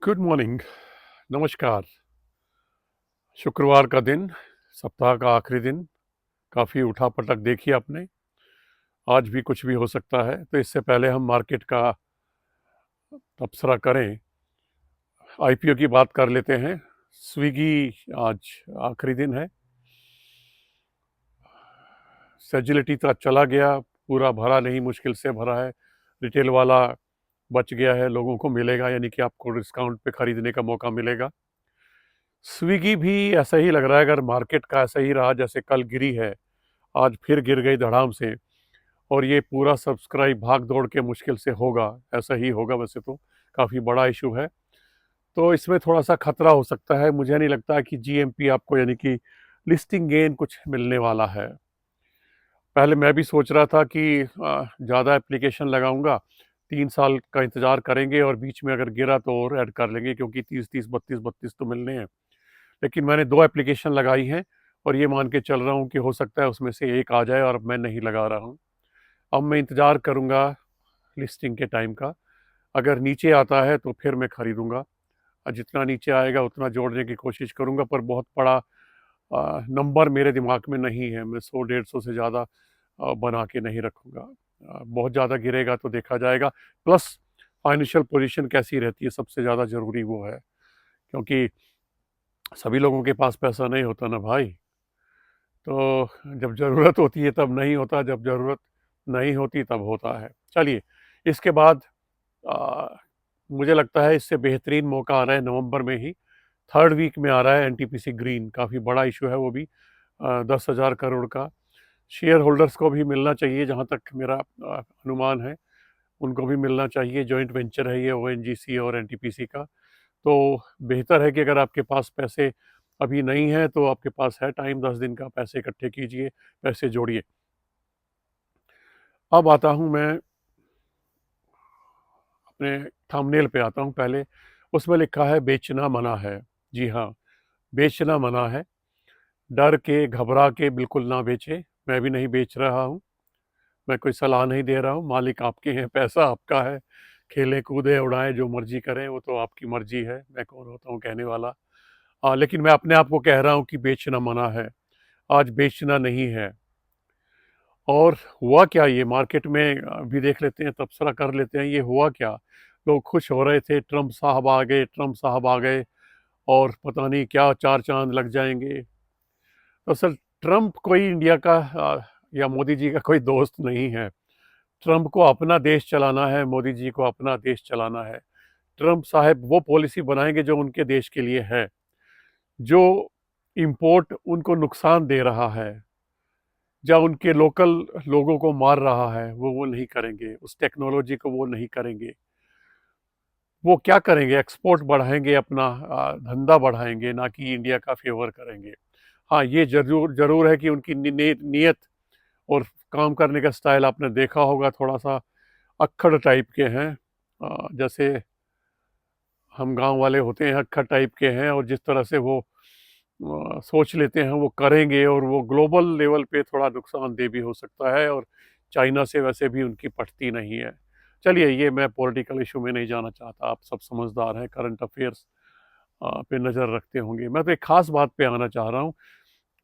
Good morning, नमस्कार। शुक्रवार का दिन, सप्ताह का आखिरी दिन, काफ़ी उठा-पटक देखी आपने। आज भी कुछ भी हो सकता है, तो इससे पहले हम मार्केट का तबसरा करें, आईपीओ की बात कर लेते हैं। स्विगी आज आखिरी दिन है। सेजिलिटी तो चला गया, पूरा भरा नहीं, मुश्किल से भरा है। रिटेल वाला बच गया है, लोगों को मिलेगा, यानी कि आपको डिस्काउंट पे खरीदने का मौका मिलेगा। स्विगी भी ऐसा ही लग रहा है, अगर मार्केट का ऐसा ही रहा जैसे कल गिरी है, आज फिर गिर गई धड़ाम से, और ये पूरा सब्सक्राइब भाग-दौड़ के मुश्किल से होगा, ऐसा ही होगा वैसे तो, काफ़ी बड़ा इश्यू है। तो इसमें थोड़ा-सा खतरा हो सकता है, मुझे नहीं लगता कि जीएमपी आपको यानी कि लिस्टिंग गेन कुछ मिलने वाला है। पहले मैं भी सोच रहा था कि ज़्यादा एप्लीकेशन लगाऊँगा, 3 साल का इंतज़ार करेंगे और बीच में अगर गिरा तो और ऐड कर लेंगे, क्योंकि 30-30, 32-32 तो मिलने हैं। लेकिन मैंने 2 एप्लीकेशन लगाई हैं और ये मान के चल रहा हूँ कि हो सकता है उसमें से एक आ जाए, और अब मैं नहीं लगा रहा हूँ। अब मैं इंतज़ार करूँगा लिस्टिंग के टाइम का, अगर नीचे आता है तो फिर मैं खरीदूँगा, जितना नीचे आएगा उतना जोड़ने की कोशिश करूँगा, पर बहुत बड़ा नंबर मेरे दिमाग में नहीं है, मैं 100 150 से ज़्यादा बना के नहीं रखूँगा। बहुत ज़्यादा गिरेगा तो देखा जाएगा, प्लस फाइनेंशियल पोजीशन कैसी रहती है, सबसे ज़्यादा ज़रूरी वो है, क्योंकि सभी लोगों के पास पैसा नहीं होता ना भाई। तो जब ज़रूरत होती है तब नहीं होता, जब ज़रूरत नहीं होती तब होता है। चलिए, इसके बाद अ, मुझे लगता है इससे बेहतरीन मौका आ रहा है नवंबर में ही, 3rd वीक में आ रहा है एनटीपीसी ग्रीन, काफ़ी बड़ा इश्यू है वो भी, 10,000 करोड़ का। शेयर होल्डर्स को भी मिलना चाहिए, जहाँ तक मेरा अनुमान है, उनको भी मिलना चाहिए, जॉइंट वेंचर है ये ओएनजीसी और एनटीपीसी का। तो बेहतर है कि अगर आपके पास पैसे अभी नहीं हैं तो आपके पास है टाइम, 10 दिन का, पैसे इकट्ठे कीजिए, पैसे जोड़िए। अब आता हूँ मैं अपने थंबनेल पे आता हूँ पहले, उसमें लिखा है बेचना मना है। जी हाँ, बेचना मना है, डर के, घबरा के बिल्कुल ना बेचें, मैं भी नहीं बेच रहा हूँ, मैं कोई सलाह नहीं दे रहा हूँ, मालिक आपके हैं, पैसा आपका है, खेलें, कूदें, उड़ाएँ, जो मर्ज़ी करें, वो तो आपकी मर्ज़ी है, मैं कौन होता हूँ कहने वाला। लेकिन मैं अपने आप को कह रहा हूँ कि बेचना मना है, आज बेचना नहीं है। और हुआ क्या, ये मार्केट में अभी देख लेते हैं, तबसरा कर लेते हैं, ये हुआ क्या? लोग खुश हो रहे थे, ट्रम्प साहब आ गए, ट्रम्प साहब आ गए, और पता नहीं क्या चार चाँद लग जाएँगे। दरअसल ट्रम्प कोई इंडिया का या मोदी जी का कोई दोस्त नहीं है। ट्रम्प को अपना देश चलाना है, मोदी जी को अपना देश चलाना है। ट्रम्प साहब वो पॉलिसी बनाएँगे जो उनके देश के लिए है। जो इम्पोर्ट उनको नुकसान दे रहा है, या उनके लोकल लोगों को मार रहा है, वो नहीं करेंगे, उस टेक्नोलॉजी को वो नहीं करेंगे। वो क्या करेंगे, एक्सपोर्ट बढ़ाएँगे, अपना धंधा बढ़ाएँगे, ना कि इंडिया का फ़ेवर करेंगे। हाँ, ये ज़रूर ज़रूर है कि उनकी नीयत और काम करने का स्टाइल आपने देखा होगा, थोड़ा-सा अक्खड़ टाइप के हैं। जैसे हम गाँव वाले होते हैं, अक्खड़ टाइप के हैं, और जिस तरह से वो सोच लेते हैं वो करेंगे, और वो ग्लोबल लेवल पे थोड़ा नुकसानदेह भी हो सकता है, और चाइना से वैसे भी उनकी पटती नहीं है। चलिए, ये मैं पॉलिटिकल इशू में नहीं जाना चाहता, आप सब समझदार हैं, करंट अफेयर्स पे नज़र रखते होंगे। मैं तो एक ख़ास बात पे आना चाह रहा हूँ,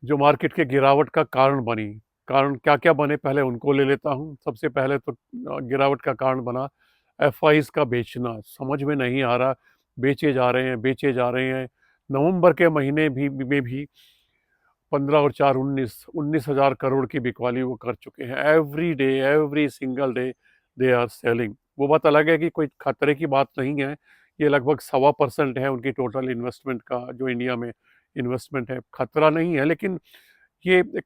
जो मार्केट के गिरावट का कारण बनी। कारण क्या-क्या बने, पहले उनको ले लेता हूँ। सबसे पहले तो गिरावट का कारण बना एफआईज़ का बेचना, समझ में नहीं आ रहा, बेचे जा रहे हैं, बेचे जा रहे हैं। नवंबर के महीने भी 15 और 4 19, 19,000 करोड़ की बिकवाली वो कर चुके हैं। Every day, every single day they are selling. वो बात अलग है कि कोई खतरे की बात नहीं है। ये लगभग 1.25% है उनकी टोटल इन्वेस्टमेंट का, जो इंडिया में इन्वेस्टमेंट है। खतरा नहीं है, लेकिन ये एक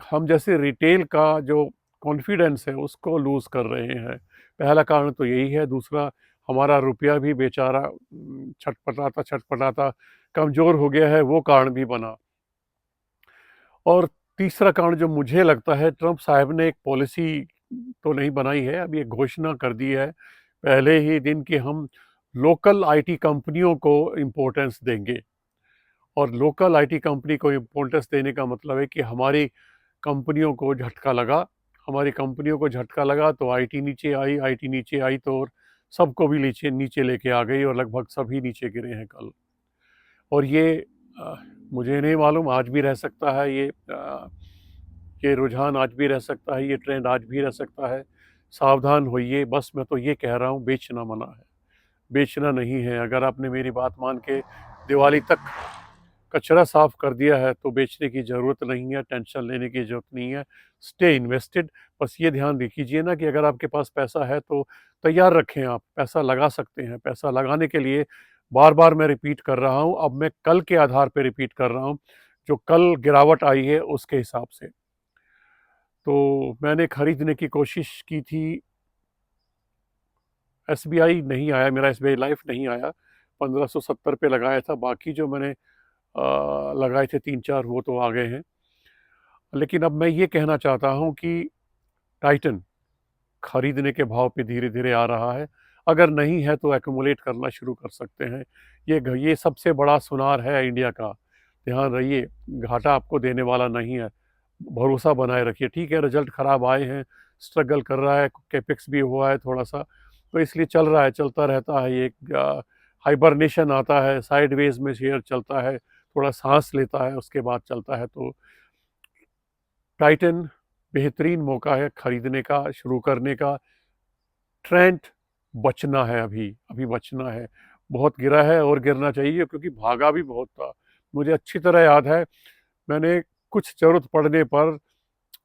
हम जैसे रिटेल का जो कॉन्फिडेंस है उसको लूज़ कर रहे हैं। पहला कारण तो यही है। दूसरा, हमारा रुपया भी बेचारा छटपटाता कमज़ोर हो गया है, वो कारण भी बना। और तीसरा कारण जो मुझे लगता है, ट्रम्प साहब ने एक पॉलिसी तो नहीं बनाई है, अभी एक घोषणा कर दी है पहले ही दिन कि हम लोकल आईटी कंपनियों को इम्पोर्टेंस देंगे। और लोकल आईटी कंपनी को इम्पोर्टेंस देने का मतलब है कि हमारी कंपनियों को झटका लगा, हमारी कंपनियों को झटका लगा तो आईटी नीचे आई, आईटी नीचे आई तो और सबको भी नीचे नीचे लेके आ गई और लगभग सभी नीचे गिरे हैं कल। और ये मुझे नहीं मालूम आज भी रह सकता है, ये रुझान आज भी रह सकता है, ये ट्रेंड आज भी रह सकता है। सावधान होइए, बस मैं तो ये कह रहा हूँ, बेचना मना है, बेचना नहीं है। अगर आपने मेरी बात मान के दिवाली तक कचरा साफ कर दिया है तो बेचने की ज़रूरत नहीं है, टेंशन लेने की ज़रूरत नहीं है। Stay invested. बस ये ध्यान रखिए ना कि अगर आपके पास पैसा है तो तैयार रखें, आप पैसा लगा सकते हैं। पैसा लगाने के लिए बार-बार मैं रिपीट कर रहा हूँ, अब मैं कल के आधार पे रिपीट कर रहा हूँ, जो कल गिरावट आई है उसके हिसाब से। तो मैंने खरीदने की कोशिश की थी, एसबीआई नहीं आया, मेरा एसबीआई लाइफ नहीं आया, 1570 पे लगाया था, बाकी जो मैंने लगाए थे 3-4 वो तो आ गए हैं। लेकिन अब मैं ये कहना चाहता हूँ कि टाइटन खरीदने के भाव पे धीरे-धीरे आ रहा है। अगर नहीं है तो एक्यूमुलेट करना शुरू कर सकते हैं। ये सबसे बड़ा सुनार है इंडिया का। ध्यान रहिए, घाटा आपको देने वाला नहीं है। भरोसा बनाए रखिए। ठीक है, रिज़ल्ट खराब आए हैं, स्ट्रगल कर रहा है, कैपेक्स भी हुआ है थोड़ा-सा, तो इसलिए चल रहा है, चलता रहता है। ये हाइबरनेशन आता है, साइडवेज़ में शेयर चलता है, थोड़ा साँस लेता है, उसके बाद चलता है। तो टाइटन बेहतरीन मौका है खरीदने का, शुरू करने का। ट्रेंड बचना है अभी, अभी बचना है। बहुत गिरा है और गिरना चाहिए क्योंकि भागा भी बहुत था। मुझे अच्छी तरह याद है, मैंने कुछ ज़रूरत पड़ने पर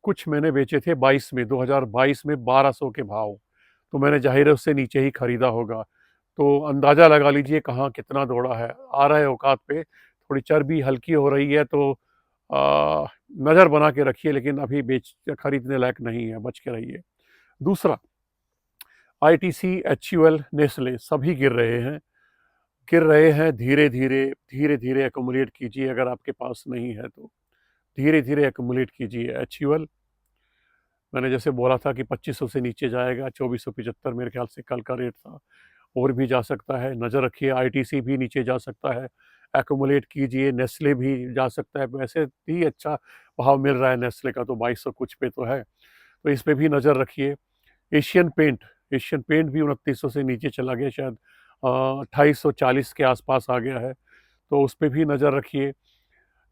कुछ मैंने बेचे थे 22 में, 2022 में 1200 के भाव। तो मैंने ज़ाहिर है उससे नीचे ही खरीदा होगा। तो अंदाज़ा लगा लीजिए कहाँ कितना दौड़ा है। आ रहा है औकात पे, थोड़ी चर्बी हल्की हो रही है तो नज़र बना के रखिए, लेकिन अभी बेच खरीदने लायक नहीं है, बच के रहिए। दूसरा, आईटीसी, एचयूएल, नेस्ले सभी गिर रहे हैं धीरे-धीरे, धीरे-धीरे एक्यूमुलेट कीजिए अगर आपके पास नहीं है तो। धीरे-धीरे एक्यूमुलेट कीजिए। एचयूएल मैंने जैसे बोला था कि 2500 से नीचे जाएगा, 2475 मेरे ख्याल से कल का रेट था, और भी जा सकता है, नज़र रखिए। आईटीसी भी नीचे जा सकता है, एक्यूमुलेट कीजिए। नेस्ले भी जा सकता है, वैसे ही अच्छा भाव मिल रहा है नेस्ले का, तो 2200 कुछ पे तो है, तो इस पे भी नज़र रखिए। एशियन पेंट भी 2900 से नीचे चला गया, शायद 2840 के आसपास आ गया है, तो उस पे भी नज़र रखिए।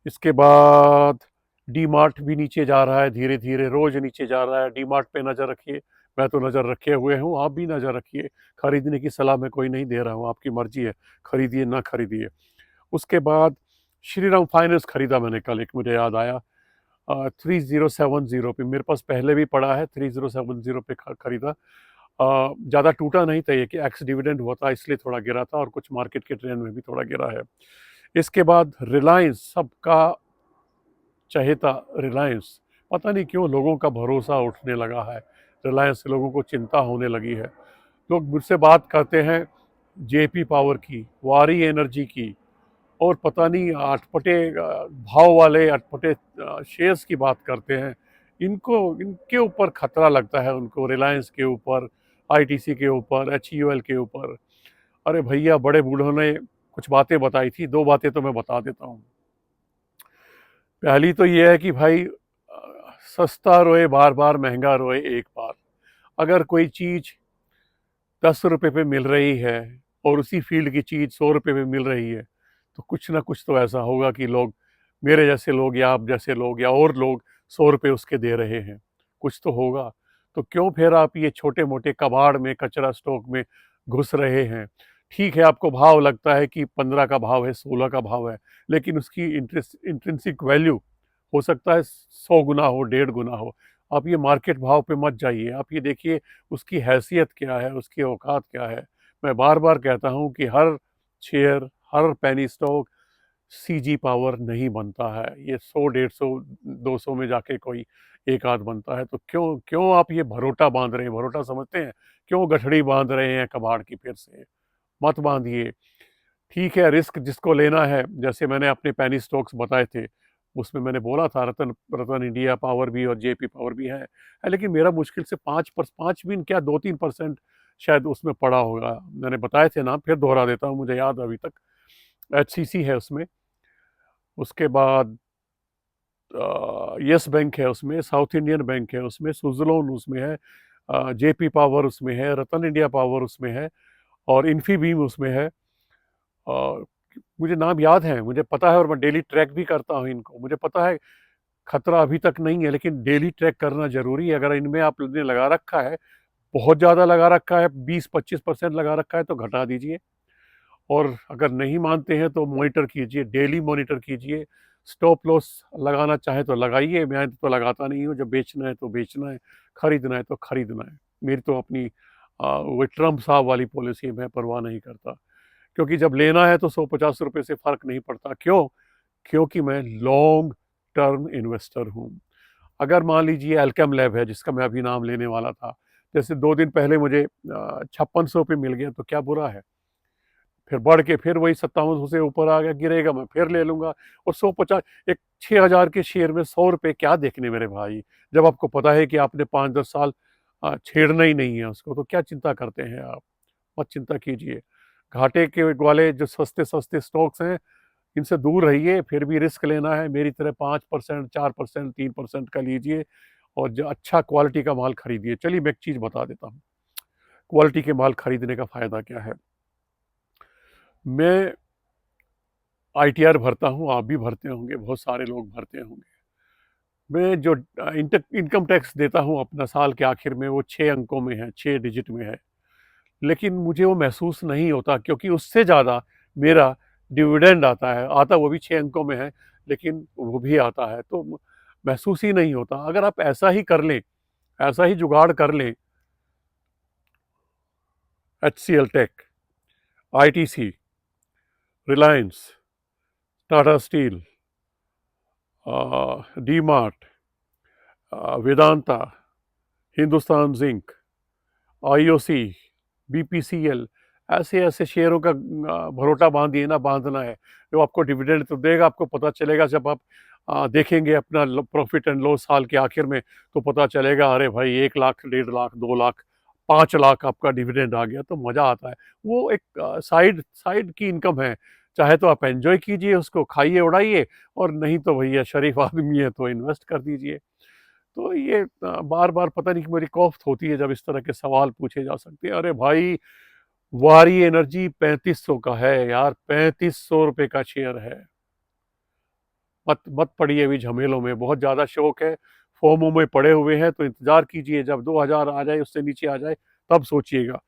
इसके बाद डी मार्ट भी नीचे जा रहा है धीरे धीरे, रोज नीचे जा रहा है। डी मार्ट पे नज़र रखिए, मैं तो नज़र रखे हुए हूँ, आप भी नज़र रखिए। खरीदने की सलाह मैं कोई नहीं दे रहा हूँ, आपकी मर्जी है, खरीदिए ना खरीदिए। उसके बाद श्रीराम फाइनेंस खरीदा मैंने कल, एक मुझे याद आया, 3070 पे, मेरे पास पहले भी पड़ा है, 3070 पे खरीदा। ज़्यादा टूटा नहीं था, ये कि एक्स डिविडेंड हुआ था इसलिए थोड़ा गिरा था, और कुछ मार्केट के ट्रेंड में भी थोड़ा गिरा है। इसके बाद रिलायंस, सबका चहेता रिलायंस, पता नहीं क्यों लोगों का भरोसा उठने लगा है, रिलायंस से लोगों को चिंता होने लगी है। लोग मुझसे बात करते हैं जेपी पावर की, वारी एनर्जी की, और पता नहीं अटपटे भाव वाले अटपटे शेयर्स की बात करते हैं। इनके ऊपर खतरा लगता है उनको, रिलायंस के ऊपर, आईटीसी के ऊपर, एचयूएल के ऊपर। अरे भैया, बड़े बूढ़ों ने कुछ बातें बताई थी, दो बातें तो मैं बता देता हूँ। पहली तो ये है कि भाई, सस्ता रोए बार बार, महंगा रोए एक बार। अगर कोई चीज़ 10 रुपये पे मिल रही है और उसी फील्ड की चीज़ 100 रुपये पे मिल रही है, तो कुछ ना कुछ तो ऐसा होगा कि लोग, मेरे जैसे लोग या आप जैसे लोग या और लोग, 100 रुपये उसके दे रहे हैं, कुछ तो होगा। तो क्यों फिर आप ये छोटे मोटे कबाड़ में, कचरा स्टॉक में घुस रहे हैं? ठीक है, आपको भाव लगता है कि 15 का भाव है, 16 का भाव है, लेकिन उसकी इंट्रिंसिक वैल्यू हो सकता है 100 गुना हो, 1.5 गुना हो। आप ये मार्केट भाव पे मत जाइए, आप ये देखिए उसकी हैसियत क्या है, उसकी औकात क्या है। मैं बार बार कहता हूँ कि हर शेयर, हर पेनी स्टॉक सीजी पावर नहीं बनता है। ये 100, 150, 200 में जाके कोई एक आध बनता है। तो क्यों क्यों आप ये भरोटा बांध रहे हैं? भरोटा समझते हैं? क्यों गठड़ी बांध रहे हैं कबाड़ की? फिर से मत बांधिए। ठीक है, रिस्क जिसको लेना है, जैसे मैंने अपने पेनी स्टॉक्स बताए थे, उसमें मैंने बोला था रतन रतन इंडिया पावर भी और जेपी पावर भी है, लेकिन मेरा मुश्किल से 5 भी क्या, 2-3% शायद उसमें पड़ा होगा। मैंने बताए थे ना, फिर दोहरा देता हूँ, मुझे याद है अभी तक। एचसीसी है उसमें, उसके बाद यस बैंक है उसमें, साउथ इंडियन बैंक है उसमें, सुजलोन उसमें है, जेपी पावर उसमें है, रतन इंडिया पावर उसमें है, और इन्फीबीम उसमें है। और मुझे नाम याद है, मुझे पता है, और मैं डेली ट्रैक भी करता हूँ इनको। मुझे पता है खतरा अभी तक नहीं है, लेकिन डेली ट्रैक करना ज़रूरी है। अगर इनमें आपने लगा रखा है, बहुत ज़्यादा लगा रखा है, 20-25% लगा रखा है, तो घटा दीजिए। और अगर नहीं मानते हैं तो मॉनिटर कीजिए, डेली मॉनिटर कीजिए। स्टॉप लॉस लगाना चाहे तो लगाइए, मैं तो लगाता नहीं हूँ। जब बेचना है तो बेचना है, खरीदना है तो खरीदना है। मेरी तो अपनी वो ट्रम्प साहब वाली पॉलिसी, मैं परवाह नहीं करता। क्योंकि जब लेना है तो 150 रुपये से फ़र्क नहीं पड़ता। क्यों? क्योंकि मैं लॉन्ग टर्म इन्वेस्टर हूँ। अगर मान लीजिए अल्केम लैब है, जिसका मैं अभी नाम लेने वाला था, जैसे 2 दिन पहले मुझे 5600 पे मिल गया, तो क्या बुरा है? फिर बढ़ के फिर वही 5700 से ऊपर आ गया, गिरेगा, मैं फिर ले लूँगा। और 150, एक 6000 के शेयर में 100 रुपए क्या देखने मेरे भाई? जब आपको पता है कि आपने 5-10 साल छेड़ना ही नहीं है उसको, तो क्या चिंता करते हैं आप? मत चिंता कीजिए। घाटे के वाले जो सस्ते-सस्ते स्टॉक्स हैं, इनसे दूर रहिए। फिर भी रिस्क लेना है, मेरी तरह 5%, 4%, 3% का लीजिए, और जो अच्छा क्वालिटी का माल खरीदिए। चलिए मैं एक चीज़ बता देता हूँ, क्वालिटी के माल खरीदने का फ़ायदा क्या है। मैं आईटीआर भरता हूँ, आप भी भरते होंगे, बहुत सारे लोग भरते होंगे। मैं जो इनकम टैक्स देता हूँ अपना साल के आखिर में, वो 6 अंकों में है, 6 डिजिट में है। लेकिन मुझे वो महसूस नहीं होता, क्योंकि उससे ज़्यादा मेरा डिविडेंड आता है। आता वो भी 6 अंकों में है, लेकिन वो भी आता है, तो महसूस ही नहीं होता। अगर आप ऐसा ही कर लें, ऐसा ही जुगाड़ कर लें, HCL Tech, ITC, Reliance, Tata steel, D Mart, Vedanta, Hindustan zinc, IOC, BPCL, ऐसे-ऐसे शेयरों का भरोटा बाँधिए ना, बाँधना है, जो आपको डिविडेंड तो देगा। आपको पता चलेगा जब आप देखेंगे अपना प्रॉफिट एंड लॉस साल के आखिर में, तो पता चलेगा, अरे भाई 1 लाख, 1.5 लाख, 2 लाख, 5 लाख आपका डिविडेंड आ गया, तो मज़ा आता है। वो एक साइड साइड की इनकम है। चाहे तो आप एन्जॉय कीजिए उसको, खाइए, उड़ाइए, और नहीं तो भैया शरीफ आदमी है तो इन्वेस्ट कर दीजिए। तो ये बार-बार पता नहीं क्यों मेरी कॉफ़ होती है जब इस तरह के सवाल पूछे जा सकते हैं। अरे भाई, वारी एनर्जी 3500 का है यार, 3500 रुपए का शेयर है। मत मत पड़िए अभी झमेलों में, बहुत ज़्यादा शौक है, फोमो में पड़े हुए हैं, तो इंतज़ार कीजिए जब 2000 आ जाए, उससे नीचे आ जाए, तब सोचिएगा।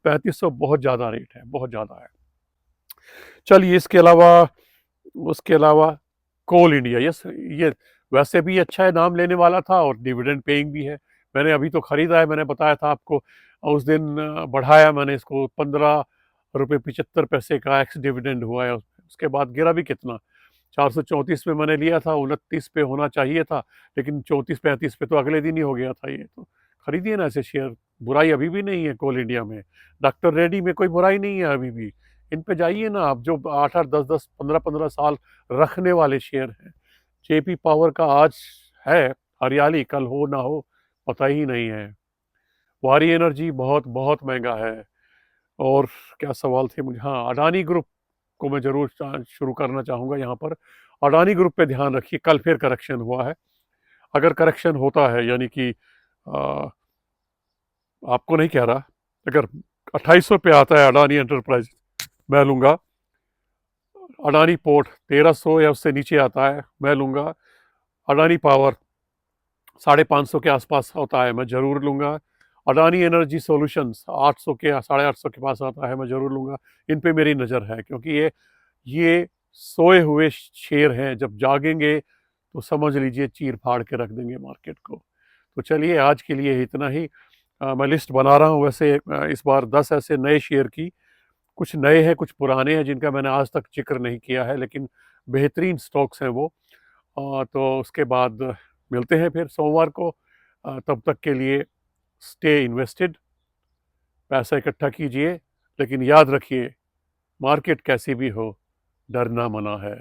3500 बहुत ज़्यादा रेट है, बहुत ज़्यादा है। चलिए उसके अलावा कोल इंडिया, यस, ये वैसे भी अच्छा है, नाम लेने वाला था, और डिविडेंड पेइंग भी है। मैंने अभी तो खरीदा है, मैंने बताया था आपको। उस दिन बढ़ाया मैंने इसको, 15 रुपये 75 पैसे का एक्स डिविडेंड हुआ है। उसके बाद गिरा भी कितना, 434 में मैंने लिया था, 29 पे होना चाहिए था, लेकिन 34-35 पे तो अगले दिन ही हो गया था। ये तो खरीदिए ना ऐसे शेयर, बुराई अभी भी नहीं है कोल इंडिया में। डॉक्टर रेड्डी में कोई बुराई नहीं है अभी भी। इन पे जाइए ना आप, जो 8-8, 10-10, 15-15 साल रखने वाले शेयर हैं। जेपी पावर का आज है हरियाली, कल हो ना हो पता ही नहीं है। वारी एनर्जी बहुत बहुत महंगा है। और क्या सवाल थे मुझे, हाँ, अडानी ग्रुप को मैं ज़रूर शुरू करना चाहूँगा यहाँ पर। अडानी ग्रुप पे ध्यान रखिए, कल फिर करेक्शन हुआ है। अगर करेक्शन होता है, यानी कि आपको नहीं कह रहा, अगर 2800 पे आता है अडानी एंटरप्राइज, मैं लूँगा। अडानी पोर्ट 1300 या उससे नीचे आता है, मैं लूँगा। अडानी पावर 550 के आसपास होता है, मैं ज़रूर लूँगा। अडानी एनर्जी सॉल्यूशंस 800 के 850 के पास आता है, मैं ज़रूर लूँगा। इन पे मेरी नज़र है, क्योंकि ये सोए हुए शेर हैं, जब जागेंगे तो समझ लीजिए चीर फाड़ के रख देंगे मार्केट को। तो चलिए आज के लिए इतना ही। मैं लिस्ट बना रहा हूँ वैसे, इस बार 10 ऐसे नए शेयर की। कुछ नए हैं, कुछ पुराने हैं, जिनका मैंने आज तक जिक्र नहीं किया है, लेकिन बेहतरीन स्टॉक्स हैं वो। तो उसके बाद मिलते हैं फिर सोमवार को। तब तक के लिए स्टे इन्वेस्टेड, पैसा इकट्ठा कीजिए, लेकिन याद रखिए, मार्केट कैसी भी हो, डरना मना है,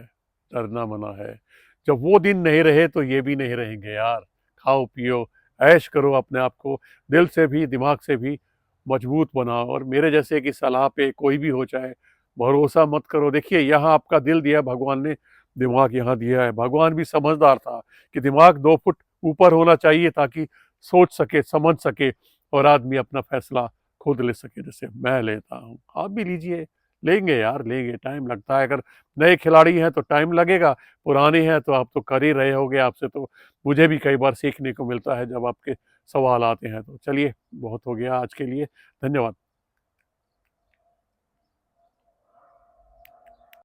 डरना मना है। जब वो दिन नहीं रहे तो ये भी नहीं रहेंगे यार। खाओ पियो, ऐश करो, अपने आप को दिल से भी दिमाग से भी मजबूत बनाओ। और मेरे जैसे की सलाह पे कोई भी हो जाए, भरोसा मत करो। देखिए, यहाँ आपका दिल दिया भगवान ने, दिमाग यहाँ दिया है। भगवान भी समझदार था कि दिमाग 2 फुट ऊपर होना चाहिए, ताकि सोच सके, समझ सके, और आदमी अपना फैसला खुद ले सके जैसे मैं लेता हूँ। आप भी लीजिए, लेंगे यार लेंगे, टाइम लगता है। अगर नए खिलाड़ी हैं तो टाइम लगेगा, पुराने हैं तो आप तो कर ही रहे होंगे, आपसे तो मुझे भी कई बार सीखने को मिलता है जब आपके सवाल आते हैं। तो चलिए बहुत हो गया आज के लिए, धन्यवाद।